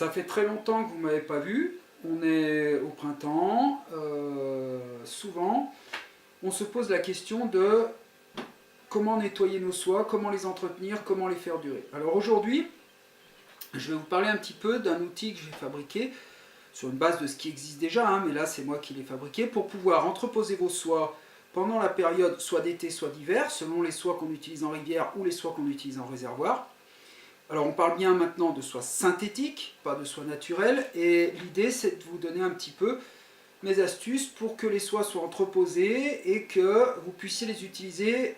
Ça fait très longtemps que vous ne m'avez pas vu. On est au printemps. Souvent, on se pose la question de comment nettoyer nos soies, comment les entretenir, comment les faire durer. Alors aujourd'hui, je vais vous parler un petit peu d'un outil que j'ai fabriqué sur une base de ce qui existe déjà, hein, mais là c'est moi qui l'ai fabriqué, pour pouvoir entreposer vos soies pendant la période soit d'été, soit d'hiver, selon les soies qu'on utilise en rivière ou les soies qu'on utilise en réservoir. Alors on parle bien maintenant de soie synthétique, pas de soie naturelle, et l'idée c'est de vous donner un petit peu mes astuces pour que les soies soient entreposées et que vous puissiez les utiliser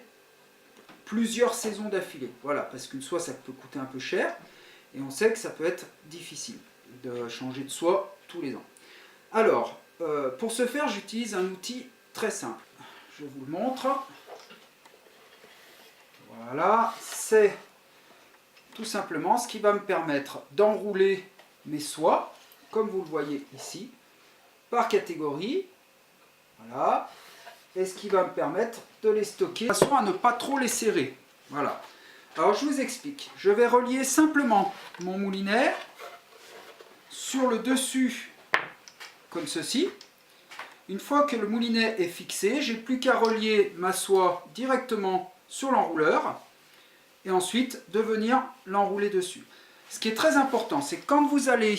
plusieurs saisons d'affilée. Voilà, parce qu'une soie ça peut coûter un peu cher, et on sait que ça peut être difficile de changer de soie tous les ans. Alors, pour ce faire, j'utilise un outil très simple. Je vous le montre. Voilà, c'est tout simplement ce qui va me permettre d'enrouler mes soies, comme vous le voyez ici, par catégorie. Voilà. Et ce qui va me permettre de les stocker de façon à ne pas trop les serrer. Voilà. Alors je vous explique. Je vais relier simplement mon moulinet sur le dessus, comme ceci. Une fois que le moulinet est fixé, j'ai plus qu'à relier ma soie directement sur l'enrouleur et ensuite de venir l'enrouler dessus. Ce qui est très important, c'est que quand vous allez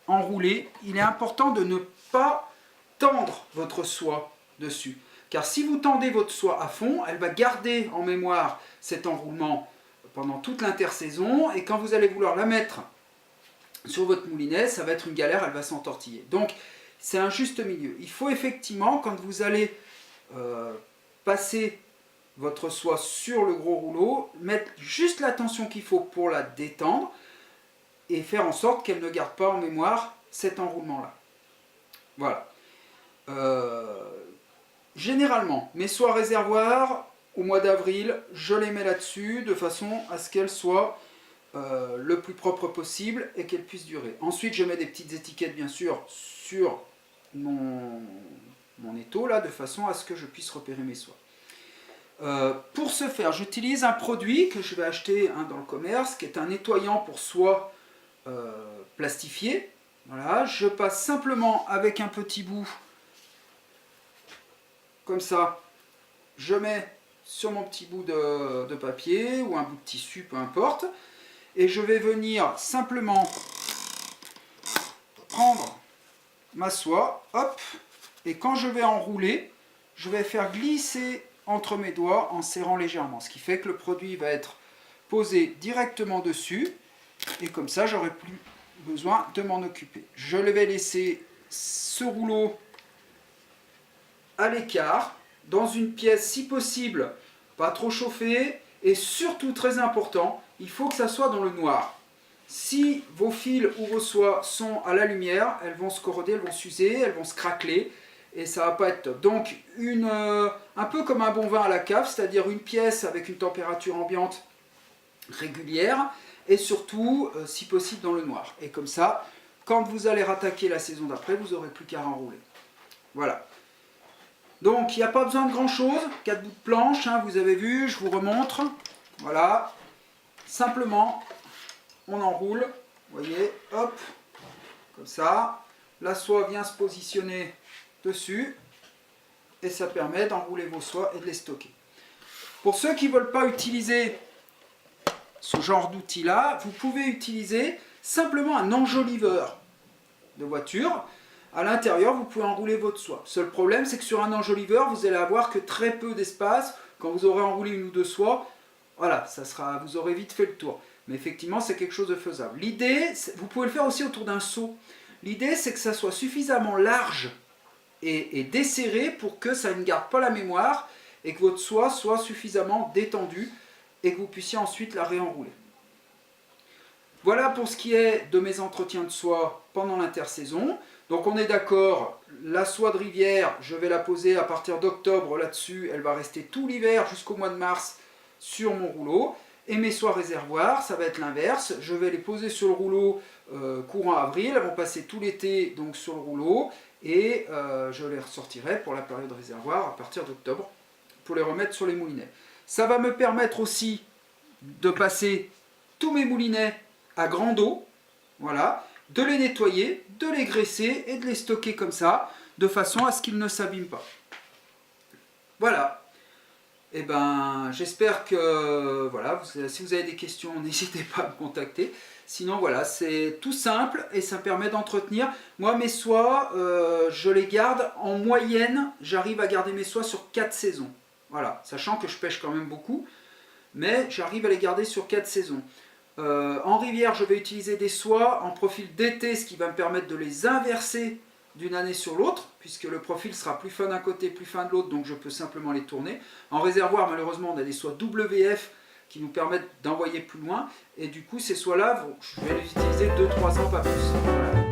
enrouler, il est important de ne pas tendre votre soie dessus. Car si vous tendez votre soie à fond, elle va garder en mémoire cet enroulement pendant toute l'intersaison, et quand vous allez vouloir la mettre sur votre moulinet, ça va être une galère, elle va s'entortiller. Donc c'est un juste milieu. Il faut effectivement, quand vous allez passer votre soie sur le gros rouleau, mettre juste la tension qu'il faut pour la détendre et faire en sorte qu'elle ne garde pas en mémoire cet enroulement-là. Voilà. Généralement, mes soies réservoirs, au mois d'avril, je les mets là-dessus de façon à ce qu'elles soient le plus propre possible et qu'elles puissent durer. Ensuite, je mets des petites étiquettes, bien sûr, sur mon étau, là, de façon à ce que je puisse repérer mes soies. Pour ce faire, j'utilise un produit que je vais acheter dans le commerce, qui est un nettoyant pour soie plastifiée. Voilà, je passe simplement avec un petit bout, comme ça, je mets sur mon petit bout de papier ou un bout de tissu, peu importe, et je vais venir simplement prendre ma soie, hop, et quand je vais enrouler, je vais faire glisser entre mes doigts en serrant légèrement, ce qui fait que le produit va être posé directement dessus, et comme ça, j'aurai plus besoin de m'en occuper. Je vais laisser ce rouleau à l'écart, dans une pièce si possible, pas trop chauffée, et surtout très important, il faut que ça soit dans le noir. Si vos fils ou vos soies sont à la lumière, elles vont se corroder, elles vont s'user, elles vont se craqueler, et ça va pas être top. Donc un peu comme un bon vin à la cave, c'est-à-dire une pièce avec une température ambiante régulière, et surtout, si possible, dans le noir. Et comme ça, quand vous allez rattaquer la saison d'après, vous n'aurez plus qu'à enrouler. Voilà. Donc il n'y a pas besoin de grand chose, 4 bouts de planche, hein, vous avez vu, je vous remontre. Voilà. Simplement, on enroule, vous voyez, hop, comme ça. La soie vient se positionner dessus et ça permet d'enrouler vos soies et de les stocker. Pour ceux qui ne veulent pas utiliser ce genre d'outil là, vous pouvez utiliser simplement un enjoliveur de voiture. À l'intérieur, vous pouvez enrouler votre soie. Seul problème, c'est que sur un enjoliveur, vous allez avoir que très peu d'espace. Quand vous aurez enroulé une ou deux soies, voilà, vous aurez vite fait le tour. Mais effectivement, c'est quelque chose de faisable. L'idée, vous pouvez le faire aussi autour d'un seau. L'idée, c'est que ça soit suffisamment large et desserré pour que ça ne garde pas la mémoire et que votre soie soit suffisamment détendue et que vous puissiez ensuite la réenrouler. Voilà pour ce qui est de mes entretiens de soie pendant l'intersaison. Donc on est d'accord, la soie de rivière, je vais la poser à partir d'octobre là-dessus, elle va rester tout l'hiver jusqu'au mois de mars sur mon rouleau. Et mes soies réservoirs, ça va être l'inverse, je vais les poser sur le rouleau courant avril, elles vont passer tout l'été donc sur le rouleau, et je les ressortirai pour la période réservoir à partir d'octobre pour les remettre sur les moulinets. Ça va me permettre aussi de passer tous mes moulinets à grande eau, voilà, de les nettoyer, de les graisser et de les stocker comme ça, de façon à ce qu'ils ne s'abîment pas. Voilà. Et ben, j'espère que, voilà, si vous avez des questions, n'hésitez pas à me contacter. Sinon, voilà, c'est tout simple et ça permet d'entretenir. Moi, mes soies, je les garde en moyenne, j'arrive à garder mes soies sur 4 saisons. Voilà, sachant que je pêche quand même beaucoup, mais j'arrive à les garder sur 4 saisons. En rivière, je vais utiliser des soies en profil d'été, ce qui va me permettre de les inverser d'une année sur l'autre, puisque le profil sera plus fin d'un côté, plus fin de l'autre, donc je peux simplement les tourner. En réservoir, malheureusement, on a des soies WF qui nous permettent d'envoyer plus loin, et du coup, ces soies-là, je vais les utiliser 2-3 ans, pas plus. Voilà.